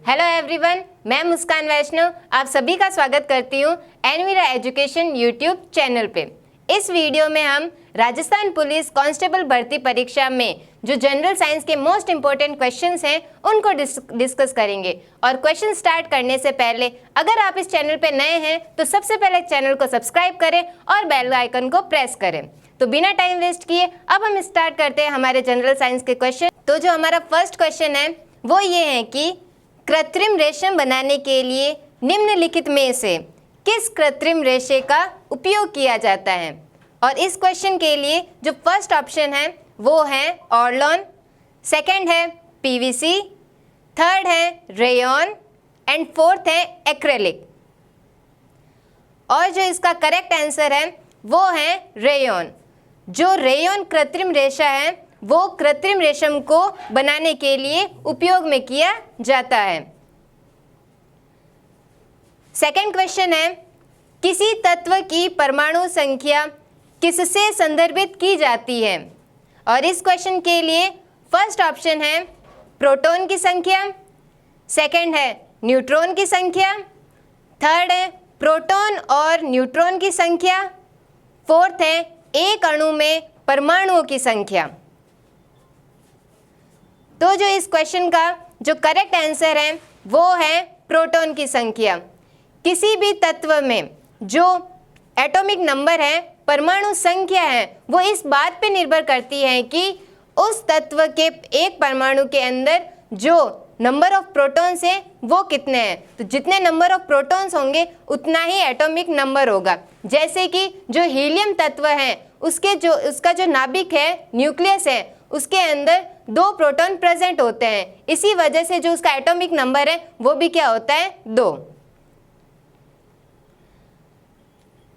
Hello everyone, मैं मुस्कान वैष्णव आप सभी का स्वागत करती हूँ एनवीरा एजुकेशन यूट्यूब चैनल पे। इस वीडियो में हम राजस्थान पुलिस कांस्टेबल भर्ती परीक्षा में जो जनरल साइंस के मोस्ट इम्पोर्टेंट क्वेश्चंस हैं उनको डिस्कस करेंगे। और क्वेश्चन स्टार्ट करने से पहले अगर आप इस चैनल पे नए हैं तो सबसे पहले चैनल को सब्सक्राइब करें और बेल आइकन को प्रेस करें। तो बिना टाइम वेस्ट किए अब हम स्टार्ट करते हैं हमारे जनरल साइंस के क्वेश्चन। तो जो हमारा फर्स्ट क्वेश्चन है वो ये है कि कृत्रिम रेशम बनाने के लिए निम्नलिखित में से किस कृत्रिम रेशे का उपयोग किया जाता है। और इस क्वेश्चन के लिए जो फर्स्ट ऑप्शन है वो है ऑर्लॉन, सेकंड है पीवीसी, थर्ड है रेयॉन एंड फोर्थ है एक्रेलिक। और जो इसका करेक्ट आंसर है वो है रेयॉन। जो रेयॉन कृत्रिम रेशा है वो कृत्रिम रेशम को बनाने के लिए उपयोग में किया जाता है। सेकंड क्वेश्चन है किसी तत्व की परमाणु संख्या किससे संदर्भित की जाती है। और इस क्वेश्चन के लिए फर्स्ट ऑप्शन है प्रोटॉन की संख्या, सेकंड है न्यूट्रॉन की संख्या, थर्ड है प्रोटॉन और न्यूट्रॉन की संख्या, फोर्थ है एक अणु में परमाणुओं की संख्या। तो जो इस क्वेश्चन का जो करेक्ट आंसर है वो है प्रोटॉन की संख्या। किसी भी तत्व में जो एटॉमिक नंबर है, परमाणु संख्या है, वो इस बात पे निर्भर करती है कि उस तत्व के एक परमाणु के अंदर जो नंबर ऑफ प्रोटॉन्स है वो कितने हैं। तो जितने नंबर ऑफ प्रोटॉन्स होंगे उतना ही एटॉमिक नंबर होगा। जैसे कि जो हीलियम तत्व है उसका जो नाभिक है, न्यूक्लियस है, उसके अंदर 2 प्रोटॉन प्रेजेंट होते हैं। इसी वजह से जो उसका एटॉमिक नंबर है वो भी क्या होता है 2।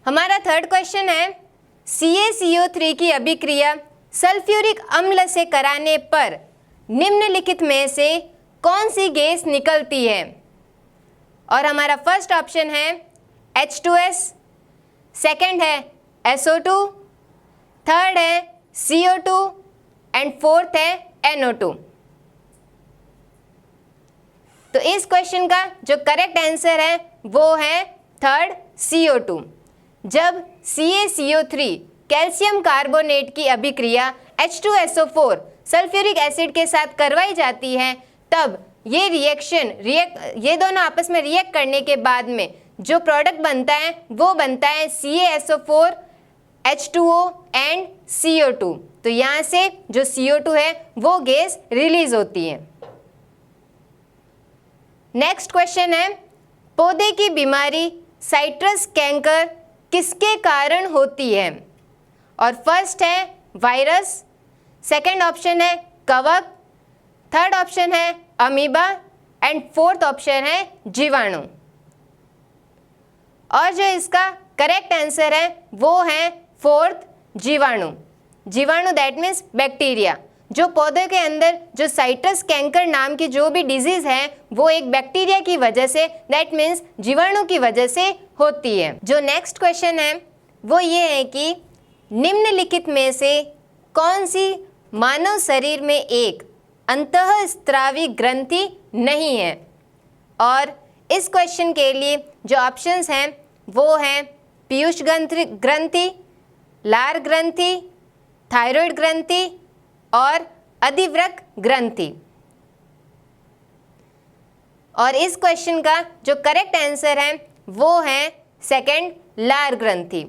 हमारा थर्ड क्वेश्चन है CaCO3 की अभिक्रिया सल्फ्यूरिक अम्ल से कराने पर निम्नलिखित में से कौन सी गैस निकलती है। और हमारा फर्स्ट ऑप्शन है H2S, सेकंड है SO2, थर्ड है CO2 एंड फोर्थ है NO2। तो इस क्वेश्चन का जो करेक्ट आंसर है वो है थर्ड CO2। जब CaCO3 कैल्शियम कार्बोनेट की अभिक्रिया H2SO4 सल्फ्यूरिक एसिड के साथ करवाई जाती है तब ये दोनों आपस में रिएक्ट करने के बाद में जो प्रोडक्ट बनता है वो बनता है CaSO4, H2O एंड CO2। तो यहाँ से जो CO2 है वो गैस रिलीज होती है। नेक्स्ट क्वेश्चन है पौधे की बीमारी साइट्रस कैंकर किसके कारण होती है। और फर्स्ट है वायरस, सेकंड ऑप्शन है कवक, थर्ड ऑप्शन है अमीबा एंड फोर्थ ऑप्शन है जीवाणु। और जो इसका करेक्ट आंसर है वो है फोर्थ जीवाणु। जीवाणु दैट मीन्स बैक्टीरिया। जो पौधे के अंदर जो साइट्रस कैंकर नाम की जो भी डिजीज है वो एक बैक्टीरिया की वजह से दैट मीन्स जीवाणु की वजह से होती है। जो नेक्स्ट क्वेश्चन है वो ये है कि निम्नलिखित में से कौन सी मानव शरीर में एक अंतःस्रावी ग्रंथि नहीं है। और इस क्वेश्चन के लिए जो ऑप्शंस हैं वो हैं पीयूष ग्रंथि, लार ग्रंथि, थायराइड ग्रंथि और अधिवृक्क ग्रंथि। और इस क्वेश्चन का जो करेक्ट आंसर है वो है सेकंड लार ग्रंथि।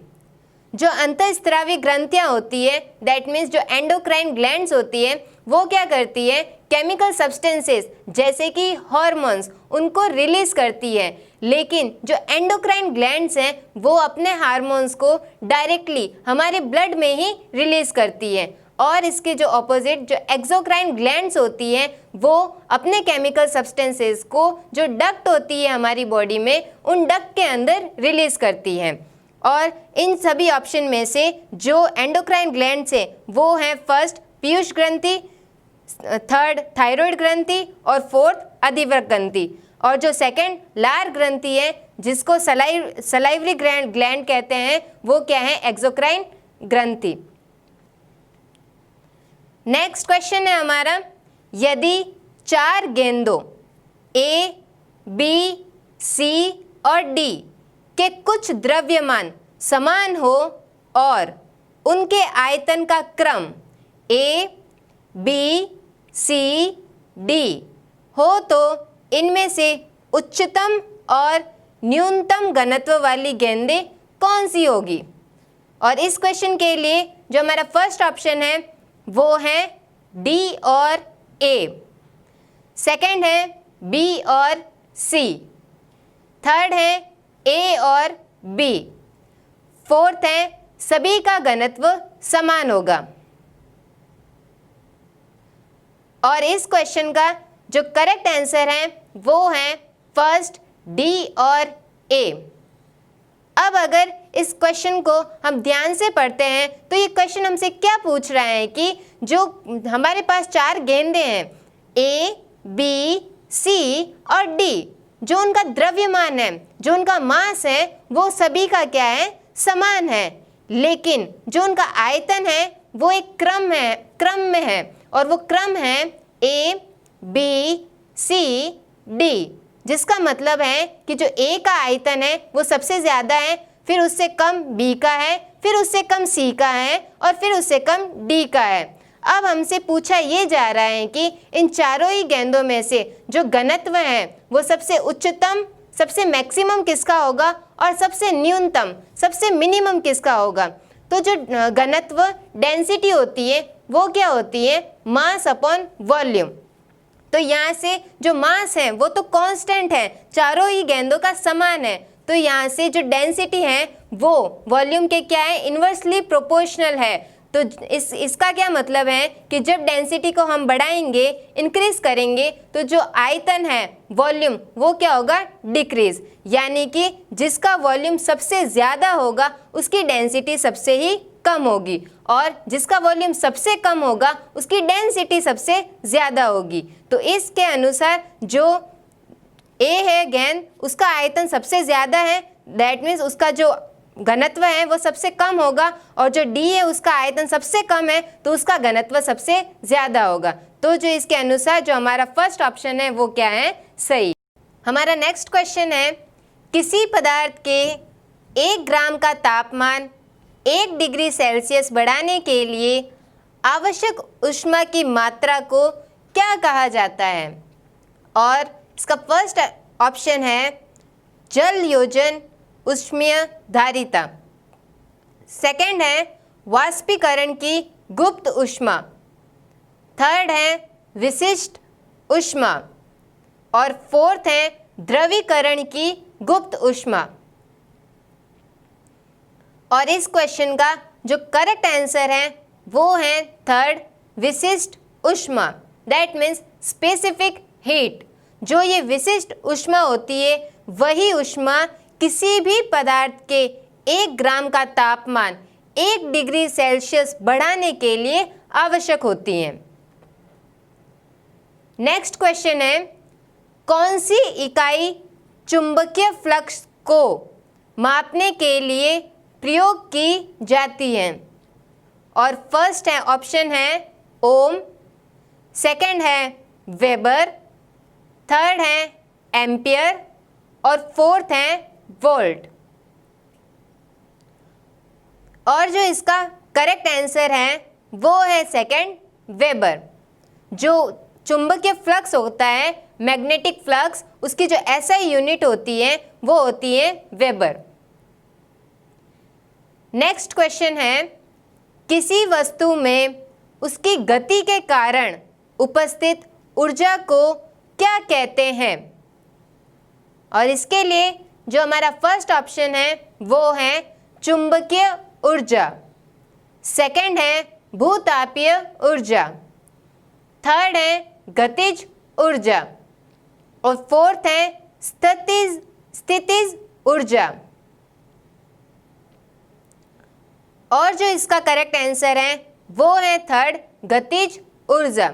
जो अंतःस्रावी ग्रंथियां होती है दैट मीन्स जो एंडोक्राइन ग्लैंड्स होती है वो क्या करती है केमिकल सब्सटेंसेस जैसे कि हार्मोन्स उनको रिलीज करती है। लेकिन जो एंडोक्राइन ग्लैंड्स हैं वो अपने हार्मोन्स को डायरेक्टली हमारे ब्लड में ही रिलीज करती है। और इसके जो ऑपोजिट जो एक्सोक्राइन ग्लैंड्स होती हैं वो अपने केमिकल सब्सटेंसेस को जो डक्ट होती है हमारी बॉडी में उन डक्ट के अंदर रिलीज करती हैं। और इन सभी ऑप्शन में से जो एंडोक्राइन ग्लैंड्स है वो है फर्स्ट पीयूष ग्रंथि, थर्ड थायराइड ग्रंथि और फोर्थ अधिवृक्क ग्रंथि। और जो सेकंड लार ग्रंथि है जिसको सलाइवरी ग्लैंड कहते हैं वो क्या है एक्सोक्राइन ग्रंथि। नेक्स्ट क्वेश्चन है हमारा यदि 4 गेंदों A, बी, सी और डी के कुछ द्रव्यमान समान हो और उनके आयतन का क्रम ए, बी, सी, डी हो तो इनमें से उच्चतम और न्यूनतम घनत्व वाली गेंदें कौन सी होगी? और इस क्वेश्चन के लिए जो हमारा फर्स्ट ऑप्शन है वो है डी और ए, सेकंड है बी और सी, थर्ड है ए और बी, फोर्थ है सभी का घनत्व समान होगा। और इस क्वेश्चन का जो करेक्ट आंसर है वो है फर्स्ट डी और ए। अब अगर इस क्वेश्चन को हम ध्यान से पढ़ते हैं तो ये क्वेश्चन हमसे क्या पूछ रहा है कि जो हमारे पास चार गेंदें हैं ए, बी, सी और डी, जो उनका द्रव्यमान है, जो उनका मास है वो सभी का क्या है? समान है, लेकिन जो उनका आयतन है वो एक क्रम में है और वो क्रम है ए, बी, सी, डी, जिसका मतलब है कि जो ए का आयतन है वो सबसे ज़्यादा है, फिर उससे कम बी का है, फिर उससे कम सी का है और फिर उससे कम डी का है। अब हमसे पूछा ये जा रहा है कि इन चारों ही गेंदों में से जो घनत्व है वो सबसे उच्चतम, सबसे मैक्सिमम किसका होगा और सबसे न्यूनतम, सबसे मिनिमम किसका होगा। तो जो घनत्व डेंसिटी होती है वो क्या होती है? Mass upon volume. तो यहाँ से जो मास है वो तो कांस्टेंट है, चारों ही गेंदों का समान है, तो यहाँ से जो डेंसिटी है वो वॉल्यूम के क्या है? इन्वर्सली प्रोपोर्शनल है। तो इसका क्या मतलब है कि जब डेंसिटी को हम बढ़ाएंगे, इंक्रीज करेंगे, तो जो आयतन है वॉल्यूम वो क्या होगा? डिक्रीज। यानी कि जिसका वॉल्यूम सबसे ज़्यादा होगा उसकी डेंसिटी सबसे ही कम होगी और जिसका वॉल्यूम सबसे कम होगा उसकी डेंसिटी सबसे ज़्यादा होगी। तो इसके अनुसार जो ए है गेंद, उसका आयतन सबसे ज़्यादा है, दैट मीन्स उसका जो घनत्व है वो सबसे कम होगा, और जो डी है उसका आयतन सबसे कम है तो उसका घनत्व सबसे ज़्यादा होगा। तो जो इसके अनुसार जो हमारा फर्स्ट ऑप्शन है वो क्या है? सही। हमारा नेक्स्ट क्वेश्चन है, किसी पदार्थ के 1 ग्राम का तापमान 1 डिग्री सेल्सियस बढ़ाने के लिए आवश्यक ऊष्मा की मात्रा को क्या कहा जाता है? और इसका फर्स्ट ऑप्शन है जल योजन ऊष्मीय धारिता, सेकंड है वाष्पीकरण की गुप्त ऊष्मा, थर्ड है विशिष्ट ऊष्मा और फोर्थ है द्रवीकरण की गुप्त ऊष्मा। और इस क्वेश्चन का जो करेक्ट आंसर है वो है थर्ड, विशिष्ट ऊष्मा, दैट मीन्स स्पेसिफिक हीट। जो ये विशिष्ट ऊष्मा होती है वही ऊष्मा किसी भी पदार्थ के 1 ग्राम का तापमान 1 डिग्री सेल्सियस बढ़ाने के लिए आवश्यक होती है। नेक्स्ट क्वेश्चन है, कौन सी इकाई चुंबकीय फ्लक्स को मापने के लिए प्रयोग की जाती है? और फर्स्ट है ऑप्शन है ओम, सेकंड है वेबर, थर्ड है एम्पियर और फोर्थ है वोल्ट। और जो इसका करेक्ट आंसर है वो है सेकंड, वेबर। जो चुंबकीय फ्लक्स होता है, मैग्नेटिक फ्लक्स, उसकी जो एसआई यूनिट होती है वो होती है वेबर। नेक्स्ट क्वेश्चन है, किसी वस्तु में उसकी गति के कारण उपस्थित ऊर्जा को क्या कहते हैं? और इसके लिए जो हमारा फर्स्ट ऑप्शन है वो है चुंबकीय ऊर्जा, सेकंड है भूतापीय ऊर्जा, थर्ड है गतिज ऊर्जा और फोर्थ है स्थितिज ऊर्जा। और जो इसका करेक्ट आंसर है वो है थर्ड, गतिज ऊर्जा।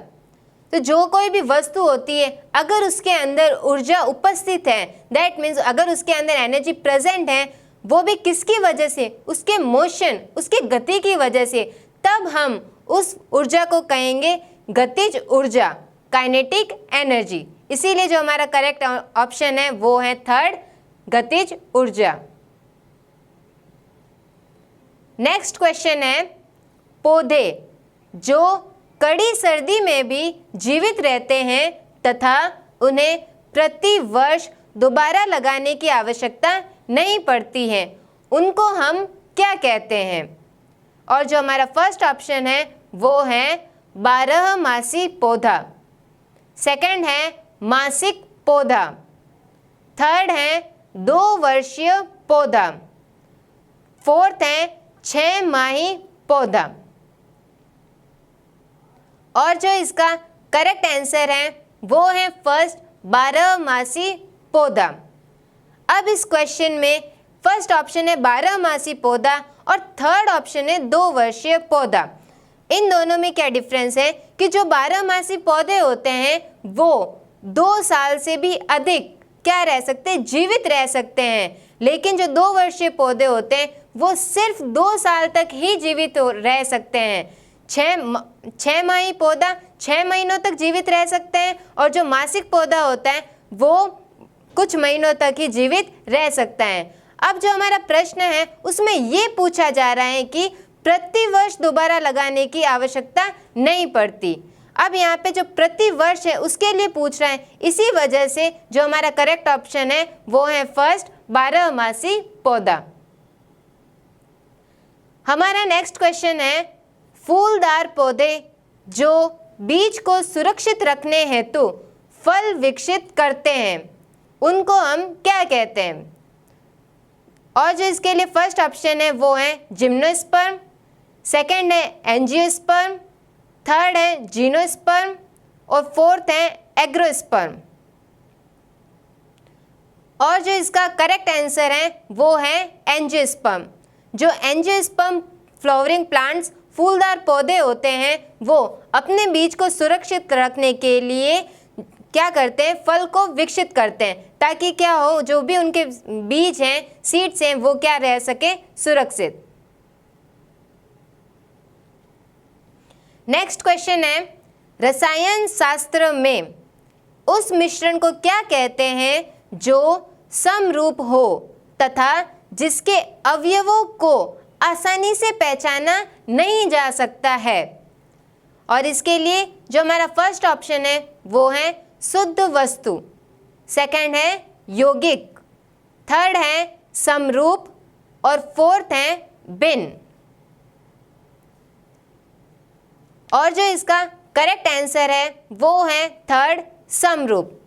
तो जो कोई भी वस्तु होती है अगर उसके अंदर ऊर्जा उपस्थित है, दैट मीन्स अगर उसके अंदर एनर्जी प्रेजेंट है, वो भी किसकी वजह से? उसके मोशन, उसके गति की वजह से, तब हम उस ऊर्जा को कहेंगे गतिज ऊर्जा, काइनेटिक एनर्जी। इसीलिए जो हमारा करेक्ट ऑप्शन है वो है थर्ड, गतिज ऊर्जा। नेक्स्ट क्वेश्चन है, पौधे जो कड़ी सर्दी में भी जीवित रहते हैं तथा उन्हें प्रति वर्ष दोबारा लगाने की आवश्यकता नहीं पड़ती है, उनको हम क्या कहते हैं? और जो हमारा फर्स्ट ऑप्शन है वो है 12मासी पौधा, सेकंड है मासिक पौधा, थर्ड है 2 वर्षीय पौधा, फोर्थ है 6 माही पौधा। और जो इसका करेक्ट आंसर है वो है फर्स्ट, 12मासी पौधा। अब इस क्वेश्चन में फर्स्ट ऑप्शन है 12मासी पौधा और थर्ड ऑप्शन है 2 वर्षीय पौधा। इन दोनों में क्या डिफरेंस है कि जो 12मासी पौधे होते हैं वो 2 साल से भी अधिक क्या रह सकते हैं, जीवित रह सकते हैं, लेकिन जो 2 वर्षीय पौधे होते हैं वो सिर्फ 2 साल तक ही जीवित रह सकते हैं। 6 माही पौधा 6 महीनों तक जीवित रह सकते हैं और जो मासिक पौधा होता है वो कुछ महीनों तक ही जीवित रह सकता है। अब जो हमारा प्रश्न है उसमें ये पूछा जा रहा है कि प्रति वर्ष दोबारा लगाने की आवश्यकता नहीं पड़ती। अब यहाँ पे जो प्रति वर्ष है उसके लिए पूछ रहा है, इसी वजह से जो हमारा करेक्ट ऑप्शन है वो है फर्स्ट, 12मासी पौधा। हमारा नेक्स्ट क्वेश्चन है, फूलदार पौधे जो बीज को सुरक्षित रखने हेतु फल विकसित करते हैं, उनको हम क्या कहते हैं? और जो इसके लिए फर्स्ट ऑप्शन है वो है जिम्नोस्पर्म, सेकंड है एंजियोस्पर्म, थर्ड है जीनोस्पर्म और फोर्थ है एग्रोस्पर्म। और जो इसका करेक्ट आंसर है वो है एंजियोस्पर्म। जो एंजियोस्पर्म फ्लावरिंग प्लांट्स फूलदार पौधे होते हैं वो अपने बीज को सुरक्षित रखने के लिए क्या करते हैं, फल को विकसित करते हैं, ताकि क्या हो, जो भी उनके बीज हैं, सीड्स हैं, वो क्या रह सके, सुरक्षित। नेक्स्ट क्वेश्चन है, रसायन शास्त्र में उस मिश्रण को क्या कहते हैं जो समरूप हो तथा जिसके अवयवों को आसानी से पहचाना नहीं जा सकता है? और इसके लिए जो हमारा फर्स्ट ऑप्शन है वो है शुद्ध वस्तु, सेकंड है यौगिक, थर्ड है समरूप और फोर्थ है भिन्न। और जो इसका करेक्ट आंसर है वो है थर्ड, समरूप।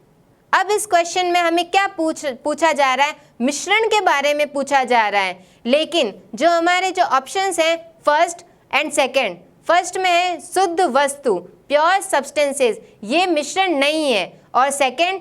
अब इस क्वेश्चन में हमें क्या पूछा जा रहा है, मिश्रण के बारे में पूछा जा रहा है, लेकिन जो हमारे जो ऑप्शंस हैं फर्स्ट एंड सेकंड, फर्स्ट में है शुद्ध वस्तु, प्योर सब्सटेंसेस, ये मिश्रण नहीं है, और सेकंड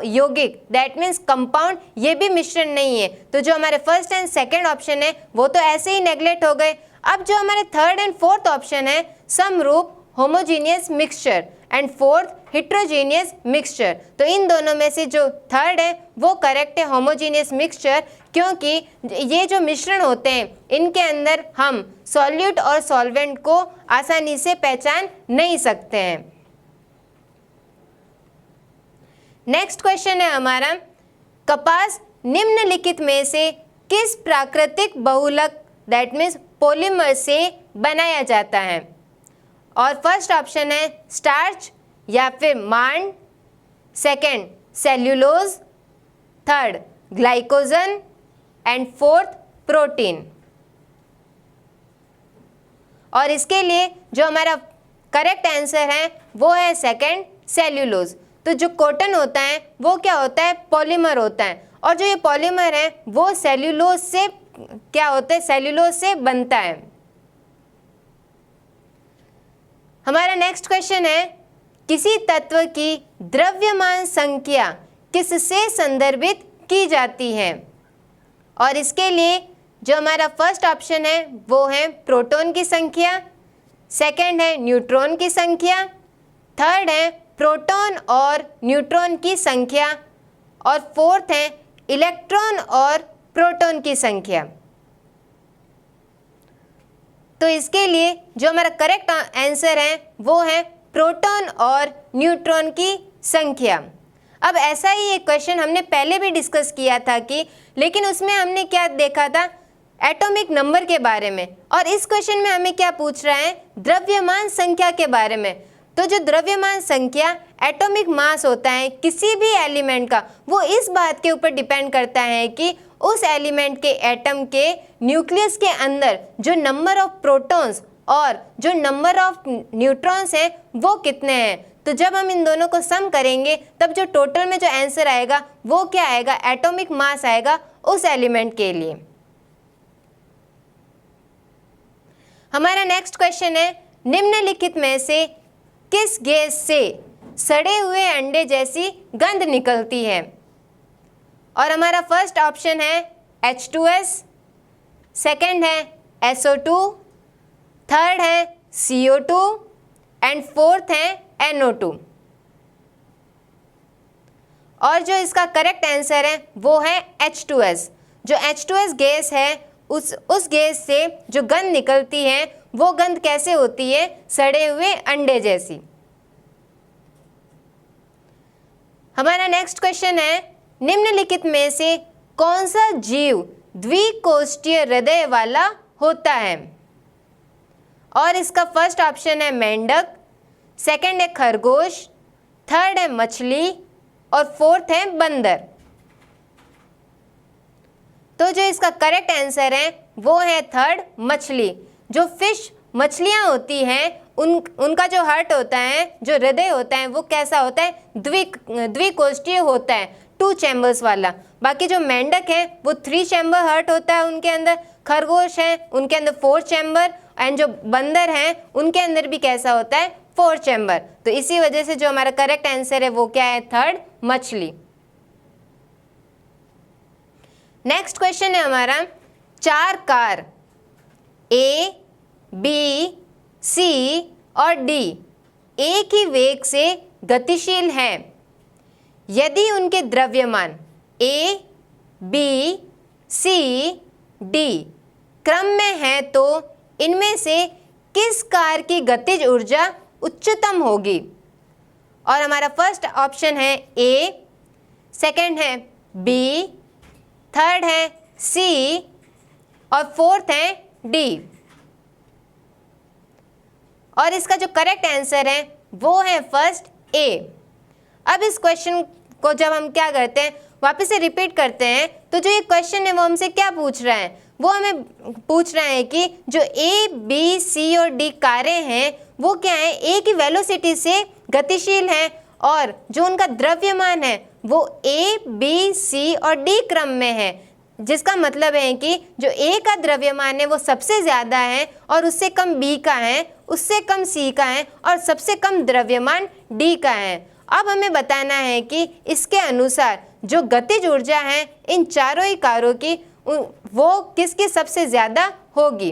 यौगिक, दैट मीन्स कंपाउंड, ये भी मिश्रण नहीं है। तो जो हमारे फर्स्ट एंड सेकंड ऑप्शन है वो तो ऐसे ही नेग्लेक्ट हो गए। अब जो हमारे थर्ड एंड फोर्थ ऑप्शन है, समरूप, homogeneous mixture and fourth heterogeneous mixture, तो इन दोनों में से जो थर्ड है वो करेक्ट है, होमोजीनियस मिक्सचर, क्योंकि ये जो मिश्रण होते हैं इनके अंदर हम सॉल्यूट और सॉल्वेंट को आसानी से पहचान नहीं सकते हैं। नेक्स्ट क्वेश्चन है हमारा, कपास निम्नलिखित में से किस प्राकृतिक बहुलक, दैट मीन्स पॉलीमर से बनाया जाता है? और फर्स्ट ऑप्शन है स्टार्च या फिर मांड, second cellulose, third glycogen and fourth protein. और इसके लिए जो हमारा करेक्ट आंसर है वो है सेकंड, सेल्यूलोज। तो जो कॉटन होता है वो क्या होता है, पॉलीमर होता है, और जो ये पॉलीमर है वो सेल्यूलोज से क्या होता है, सेल्यूलोज से बनता है। हमारा नेक्स्ट क्वेश्चन है, किसी तत्व की द्रव्यमान संख्या किससे संदर्भित की जाती है? और इसके लिए जो हमारा फर्स्ट ऑप्शन है वो है प्रोटॉन की संख्या, सेकंड है न्यूट्रॉन की संख्या, थर्ड है प्रोटॉन और न्यूट्रॉन की संख्या, और फोर्थ है इलेक्ट्रॉन और प्रोटॉन की संख्या। तो इसके लिए जो हमारा करेक्ट आंसर है वो है प्रोटॉन और न्यूट्रॉन की संख्या। अब ऐसा ही एक क्वेश्चन हमने पहले भी डिस्कस किया था कि, लेकिन उसमें हमने क्या देखा था, एटॉमिक नंबर के बारे में, और इस क्वेश्चन में हमें क्या पूछ रहा है, द्रव्यमान संख्या के बारे में। तो जो द्रव्यमान संख्या, एटॉमिक मास होता है किसी भी एलिमेंट का, वो इस बात के ऊपर डिपेंड करता है कि उस एलिमेंट के एटम के न्यूक्लियस के अंदर जो नंबर ऑफ प्रोटॉन्स और जो नंबर ऑफ न्यूट्रॉन्स हैं वो कितने हैं। तो जब हम इन दोनों को सम करेंगे तब जो टोटल में जो आंसर आएगा वो क्या आएगा, एटॉमिक मास आएगा उस एलिमेंट के लिए। हमारा नेक्स्ट क्वेश्चन है, निम्नलिखित में से किस गैस से सड़े हुए अंडे जैसी गंध निकलती है। और हमारा फर्स्ट ऑप्शन है H2S, सेकंड है SO2, थर्ड है CO2 एंड फोर्थ है NO2। और जो इसका करेक्ट आंसर है वो है H2S। जो H2S गैस है उस गैस से जो गंध निकलती है वो गंध कैसे होती है, सड़े हुए अंडे जैसी। हमारा नेक्स्ट क्वेश्चन है, निम्नलिखित में से कौन सा जीव द्विकोष्ठीय हृदय वाला होता है। और इसका फर्स्ट ऑप्शन है मेंढक, सेकंड है खरगोश, थर्ड है मछली और फोर्थ है बंदर। तो जो इसका करेक्ट आंसर है वो है थर्ड, मछली। जो फिश मछलियां होती हैं उनका जो हार्ट होता है, जो हृदय होता है वो कैसा होता है, द्विकोष्ठीय होता है, 2 चैम्बर्स वाला। बाकी जो मेंढक है वो 3 चैम्बर हार्ट होता है उनके अंदर, खरगोश है उनके अंदर 4 चैम्बर, एंड जो बंदर हैं उनके अंदर भी कैसा होता है, 4 चैम्बर। तो इसी वजह से जो हमारा करेक्ट आंसर है वो क्या है, थर्ड, मछली। नेक्स्ट क्वेश्चन है हमारा, 4 कार A, B, C और D एक ही वेग से गतिशील हैं। यदि उनके द्रव्यमान A, B, C, D क्रम में है तो इनमें से किस कार की गतिज ऊर्जा उच्चतम होगी। और हमारा फर्स्ट ऑप्शन है A, सेकंड है B, थर्ड है C और फोर्थ है D। और इसका जो करेक्ट आंसर है वो है फर्स्ट A। अब इस क्वेश्चन को जब हम क्या करते हैं, वापस से रिपीट करते हैं, तो जो ये क्वेश्चन है वो हमसे क्या पूछ रहा है, वो हमें पूछ रहा है कि जो A, B, C और D कारें हैं वो क्या है, एक ही वेलोसिटी से गतिशील हैं और जो उनका द्रव्यमान है वो A, B, C और D क्रम में है। जिसका मतलब है कि जो A का द्रव्यमान है वो सबसे ज़्यादा है और उससे कम B का है, उससे कम C का है और सबसे कम द्रव्यमान D का है। अब हमें बताना है कि इसके अनुसार जो गतिज ऊर्जा है इन चारों ही कारों की वो किसकी सबसे ज़्यादा होगी।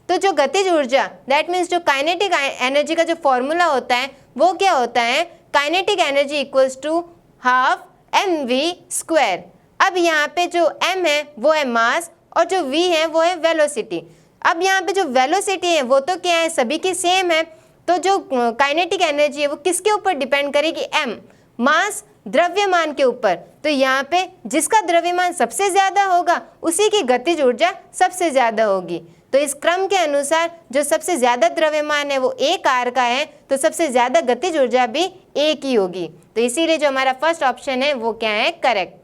तो जो गतिज ऊर्जा, दैट मीन्स जो काइनेटिक एनर्जी का जो फॉर्मूला होता है वो क्या होता है, kinetic energy equals to half mv²। अब यहाँ पे जो m है वो है मास और जो v है वो है वेलोसिटी। अब यहाँ पे जो वेलोसिटी है वो तो क्या है, सभी की सेम है। तो जो काइनेटिक एनर्जी है वो किसके ऊपर डिपेंड करेगी, m, मास द्रव्यमान के ऊपर। तो यहाँ पे जिसका द्रव्यमान सबसे ज़्यादा होगा उसी की गतिज ऊर्जा सबसे ज़्यादा होगी। तो इस क्रम के अनुसार जो सबसे ज़्यादा द्रव्यमान है वो A कार का है, तो सबसे ज़्यादा गतिज ऊर्जा भी A की होगी। तो इसीलिए जो हमारा फर्स्ट ऑप्शन है वो क्या है, करेक्ट।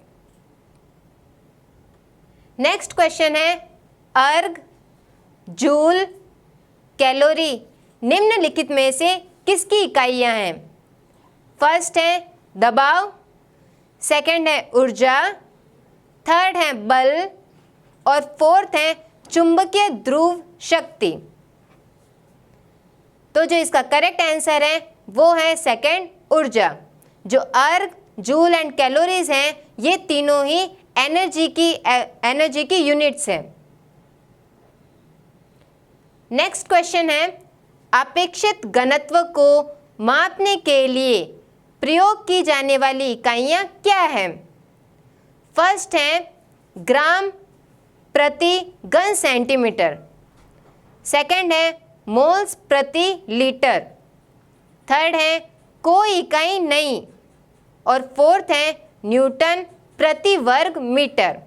नेक्स्ट क्वेश्चन है, अर्ग, जूल, कैलोरी निम्नलिखित में से किसकी इकाइयां हैं। फर्स्ट है दबाव, सेकंड है ऊर्जा, थर्ड है बल और फोर्थ है चुंबकीय ध्रुव शक्ति। तो जो इसका करेक्ट आंसर है वो है सेकंड, ऊर्जा। जो अर्ग, जूल एंड कैलोरीज हैं ये तीनों ही एनर्जी की यूनिट्स हैं। नेक्स्ट क्वेश्चन है, अपेक्षित घनत्व को मापने के लिए प्रयोग की जाने वाली इकाइयां क्या हैं। फर्स्ट है ग्राम प्रति घन सेंटीमीटर, सेकंड है मोल्स प्रति लीटर, थर्ड है कोई इकाई नहीं और फोर्थ है न्यूटन प्रति वर्ग मीटर।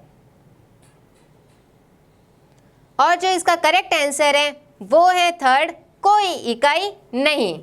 और जो इसका करेक्ट आंसर है वो है थर्ड, कोई इकाई नहीं।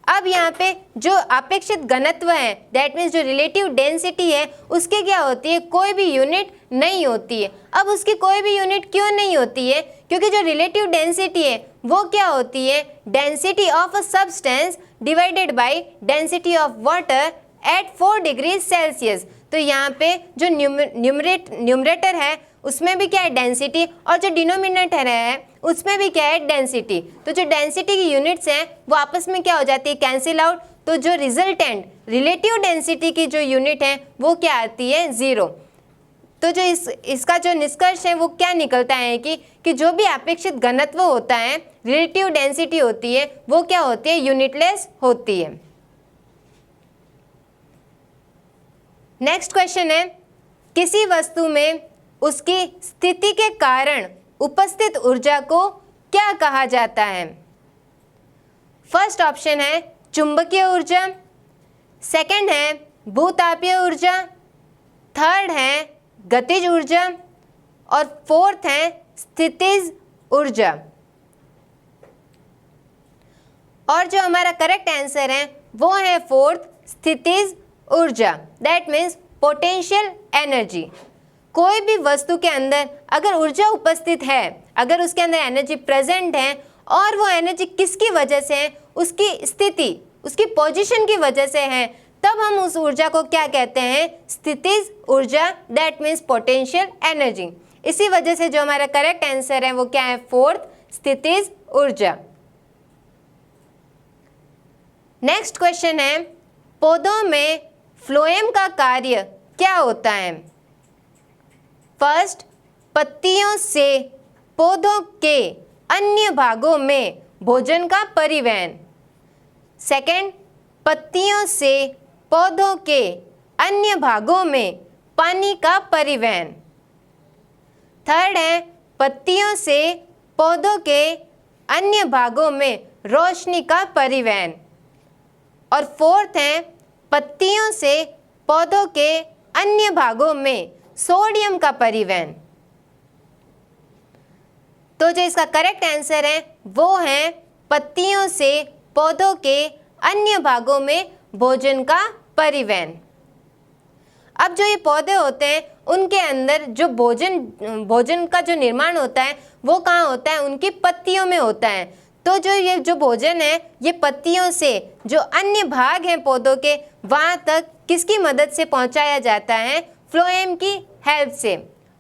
अब यहाँ पे जो अपेक्षित घनत्व है, दैट मीन्स जो रिलेटिव डेंसिटी है, उसकी क्या होती है, कोई भी यूनिट नहीं होती है। अब उसकी कोई भी यूनिट क्यों नहीं होती है, क्योंकि जो रिलेटिव डेंसिटी है वो क्या होती है, density of a substance divided by density of water at 4 degree Celsius. तो यहाँ पे जो न्यूमरेटर है उसमें भी क्या है, डेंसिटी, और जो डिनोमिनेटर है उसमें भी क्या है, डेंसिटी। तो जो डेंसिटी की यूनिट्स हैं वो आपस में क्या हो जाती है, कैंसिल आउट। तो जो रिजल्टेंट रिलेटिव डेंसिटी की जो यूनिट है वो क्या आती है, 0। तो जो इसका जो निष्कर्ष है वो क्या निकलता है कि जो भी अपेक्षित घनत्व होता है, रिलेटिव डेंसिटी होती है, वो क्या होती है, यूनिटलेस होती है। नेक्स्ट क्वेश्चन है, किसी वस्तु में उसकी स्थिति के कारण उपस्थित ऊर्जा को क्या कहा जाता है। फर्स्ट ऑप्शन है चुंबकीय ऊर्जा, सेकंड है भूतापीय ऊर्जा, थर्ड है गतिज ऊर्जा और फोर्थ है स्थितिज ऊर्जा। और जो हमारा करेक्ट आंसर है वो है फोर्थ, स्थितिज ऊर्जा, दैट मीन्स पोटेंशियल एनर्जी। कोई भी वस्तु के अंदर अगर ऊर्जा उपस्थित है, अगर उसके अंदर एनर्जी प्रेजेंट है और वो एनर्जी किसकी वजह से है, उसकी स्थिति, उसकी पोजीशन की वजह से है, तब हम उस ऊर्जा को क्या कहते हैं, स्थितिज ऊर्जा, दैट मीन्स पोटेंशियल एनर्जी। इसी वजह से जो हमारा करेक्ट आंसर है वो क्या है, फोर्थ, स्थितिज ऊर्जा। नेक्स्ट क्वेश्चन है, पौधों में फ्लोएम का कार्य क्या होता है। फर्स्ट, पत्तियों से पौधों के अन्य भागों में भोजन का परिवहन। सेकंड, पत्तियों से पौधों के अन्य भागों में पानी का परिवहन। थर्ड है, पत्तियों से पौधों के अन्य भागों में रोशनी का परिवहन। और फोर्थ है, पत्तियों से पौधों के अन्य भागों में सोडियम का परिवहन। तो जो इसका करेक्ट आंसर है वो है पत्तियों से पौधों के अन्य भागों में भोजन का परिवहन। अब जो ये पौधे होते हैं उनके अंदर जो भोजन का जो निर्माण होता है वो कहाँ होता है, उनकी पत्तियों में होता है। तो ये जो भोजन है ये पत्तियों से जो अन्य भाग हैं पौधों के, वहाँ तक किसकी मदद से पहुँचाया जाता है, फ्लोएम की हेल्प से।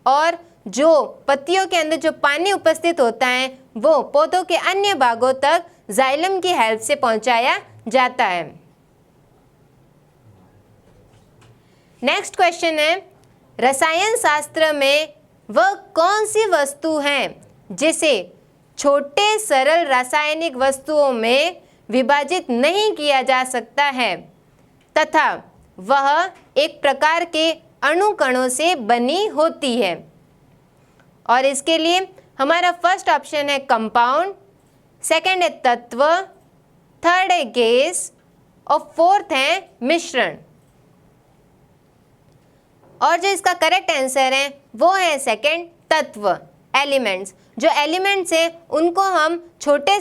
और जो पत्तियों के अंदर जो पानी उपस्थित होता है वो पौधों के अन्य भागों तक जाइलम की हेल्प से पहुँचाया जाता है। नेक्स्ट क्वेश्चन है, रसायन शास्त्र में वह कौन सी वस्तु है जिसे छोटे सरल रासायनिक वस्तुओं में विभाजित नहीं किया जा सकता है तथा वह एक प्रकार के अणुकणों से बनी होती है। और इसके लिए हमारा फर्स्ट ऑप्शन है कंपाउंड, सेकंड है तत्व, थर्ड है गैस और फोर्थ है मिश्रण। और जो इसका करेक्ट आंसर है वो है सेकंड, तत्व, एलिमेंट्स। जो एलिमेंट्स हैं उनको हम छोटे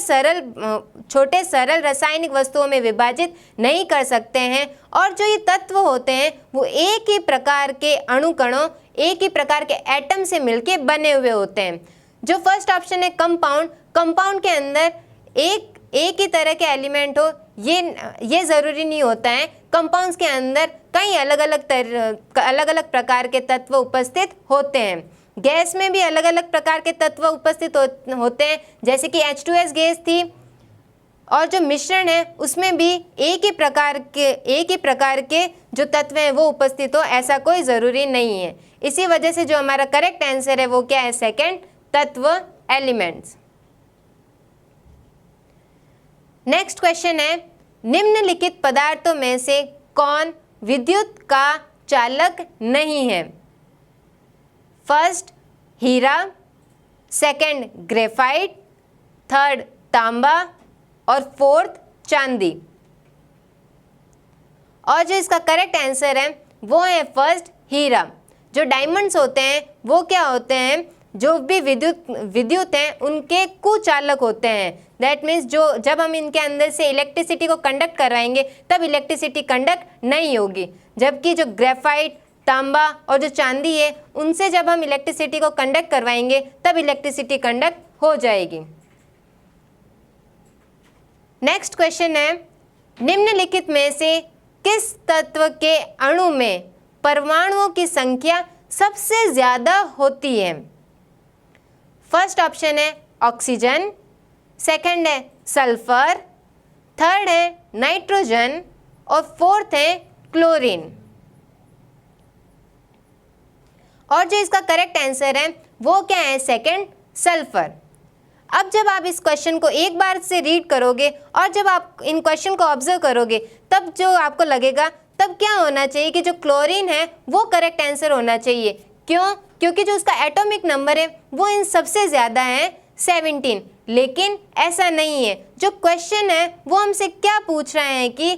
सरल रासायनिक वस्तुओं में विभाजित नहीं कर सकते हैं। और जो ये तत्व होते हैं वो एक ही प्रकार के अणुकणों, एक ही प्रकार के एटम से मिलके बने हुए होते हैं। जो फर्स्ट ऑप्शन है कंपाउंड, कंपाउंड के अंदर एक ही तरह के एलिमेंट हो ये ज़रूरी नहीं होता है। कंपाउंड्स के अंदर कई अलग अलग प्रकार के तत्व उपस्थित होते हैं। गैस में भी अलग अलग प्रकार के तत्व उपस्थित होते हैं, जैसे कि H2S गैस थी। और जो मिश्रण है उसमें भी एक ही प्रकार के जो तत्व हैं वो उपस्थित हो, ऐसा कोई ज़रूरी नहीं है। इसी वजह से जो हमारा करेक्ट आंसर है वो क्या है, सेकंड, तत्व, एलिमेंट्स। नेक्स्ट क्वेश्चन है, निम्नलिखित पदार्थों में से कौन विद्युत का चालक नहीं है। फर्स्ट, हीरा, सेकंड ग्रेफाइट, थर्ड तांबा और फोर्थ चांदी। और जो इसका करेक्ट आंसर है वो है फर्स्ट हीरा। जो डायमंड्स होते हैं वो क्या होते हैं, जो भी विद्युत हैं उनके कुचालक होते हैं। दैट मीन्स जो जब हम इनके अंदर से इलेक्ट्रिसिटी को कंडक्ट करवाएंगे तब इलेक्ट्रिसिटी कंडक्ट नहीं होगी, जबकि जो ग्रेफाइट, तांबा और जो चांदी है उनसे जब हम इलेक्ट्रिसिटी को कंडक्ट करवाएंगे तब इलेक्ट्रिसिटी कंडक्ट हो जाएगी। नेक्स्ट क्वेश्चन है, निम्नलिखित में से किस तत्व के अणु में परमाणुओं की संख्या सबसे ज्यादा होती है? फर्स्ट ऑप्शन है ऑक्सीजन, सेकंड है सल्फर, थर्ड है नाइट्रोजन और फोर्थ है क्लोरीन। और जो इसका करेक्ट आंसर है वो क्या है, सेकंड सल्फर। अब जब आप इस क्वेश्चन को एक बार से रीड करोगे और जब आप इन क्वेश्चन को ऑब्जर्व करोगे तब जो आपको लगेगा तब क्या होना चाहिए कि जो क्लोरीन है वो करेक्ट आंसर होना चाहिए। क्यों? क्योंकि जो उसका एटॉमिक नंबर है वो इन सबसे ज़्यादा है 17। लेकिन ऐसा नहीं है। जो क्वेश्चन है वो हमसे क्या पूछ रहे हैं कि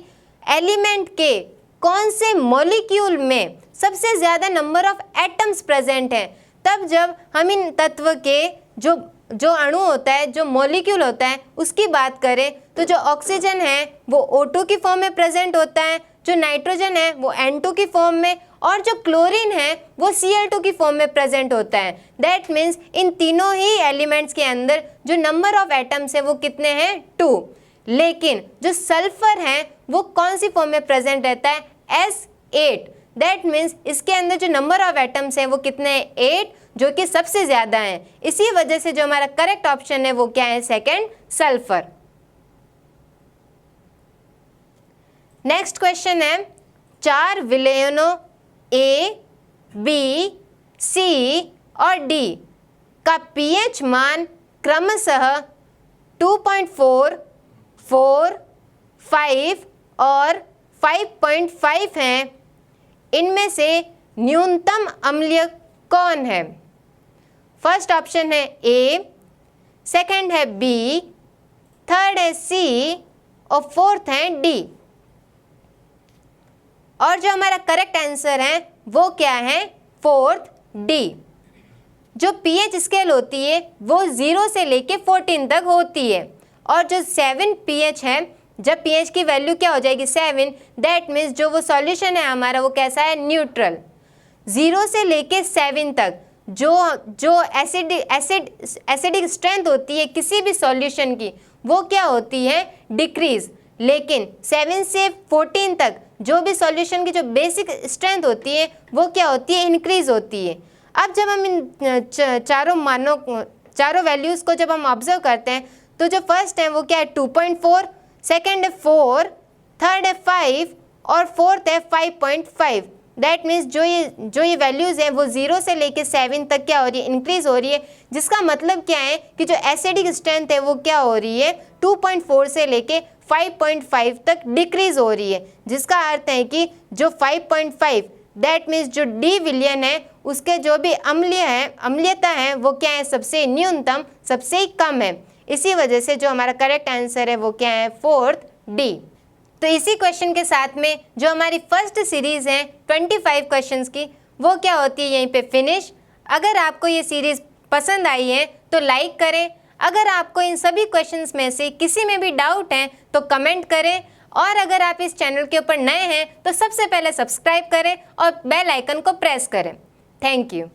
एलिमेंट के कौन से मॉलिक्यूल में सबसे ज़्यादा नंबर ऑफ एटम्स प्रेजेंट हैं। तब जब हम इन तत्व के जो अणु होता है, जो मॉलिक्यूल होता है उसकी बात करें तो जो ऑक्सीजन है वो O2 की फॉर्म में प्रेजेंट होता है, जो नाइट्रोजन है वो N2 की फॉर्म में और जो क्लोरीन है वो Cl2 की फॉर्म में प्रेजेंट होता है। दैट मीन्स इन तीनों ही एलिमेंट्स के अंदर जो नंबर ऑफ एटम्स है वो कितने हैं, 2। लेकिन जो सल्फर है वो कौन सी फॉर्म में प्रेजेंट रहता है, S8। दैट मीन्स इसके अंदर जो नंबर ऑफ एटम्स हैं वो कितने हैं, 8, जो कि सबसे ज़्यादा हैं। इसी वजह से जो हमारा करेक्ट ऑप्शन है वो क्या है, सेकंड सल्फर। नेक्स्ट क्वेश्चन है, 4 विलयनों A, B, C और D का pH मान क्रमशः 2.4, 4, 5 और 5.5 हैं। इनमें से न्यूनतम अम्लीय कौन है? फर्स्ट ऑप्शन है A, सेकंड है B, थर्ड है C और फोर्थ है D। और जो हमारा करेक्ट आंसर है वो क्या है, फोर्थ D। जो pH स्केल होती है वो 0 से लेके 14 तक होती है और जो 7 pH है, जब pH की वैल्यू क्या हो जाएगी, 7, दैट मीन्स जो वो सॉल्यूशन है हमारा वो कैसा है, न्यूट्रल। 0 से लेके 7 तक जो एसिडिक स्ट्रेंथ होती है किसी भी सॉल्यूशन की वो क्या होती है, डिक्रीज। लेकिन 7 से 14 तक जो भी सॉल्यूशन की जो बेसिक स्ट्रेंथ होती है वो क्या होती है, इंक्रीज होती है। अब जब हम इन चारों वैल्यूज़ को जब हम ऑब्जर्व करते हैं तो जो फर्स्ट है वो क्या है, 2.4, सेकेंड है 4, थर्ड है 5 और फोर्थ है 5.5। दैट मीन्स जो ये वैल्यूज़ हैं वो 0 से लेके 7 तक क्या हो रही है, इंक्रीज हो रही है। जिसका मतलब क्या है कि जो एसिडिक स्ट्रेंथ है वो क्या हो रही है, 2.4 से लेके 5.5 तक डिक्रीज हो रही है। जिसका अर्थ है कि जो 5.5 दैट मीन्स जो डी विलियन है उसके जो भी अम्लीयता है वो क्या है, सबसे न्यूनतम, सबसे कम है। इसी वजह से जो हमारा करेक्ट आंसर है वो क्या है, फोर्थ डी। तो इसी क्वेश्चन के साथ में जो हमारी फर्स्ट सीरीज़ है 25 क्वेश्चंस की वो क्या होती है यहीं पे फिनिश। अगर आपको ये सीरीज़ पसंद आई है तो लाइक करें। अगर आपको इन सभी क्वेश्चंस में से किसी में भी डाउट है तो कमेंट करें। और अगर आप इस चैनल के ऊपर नए हैं तो सबसे पहले सब्सक्राइब करें और बेल आइकन को प्रेस करें। Thank you.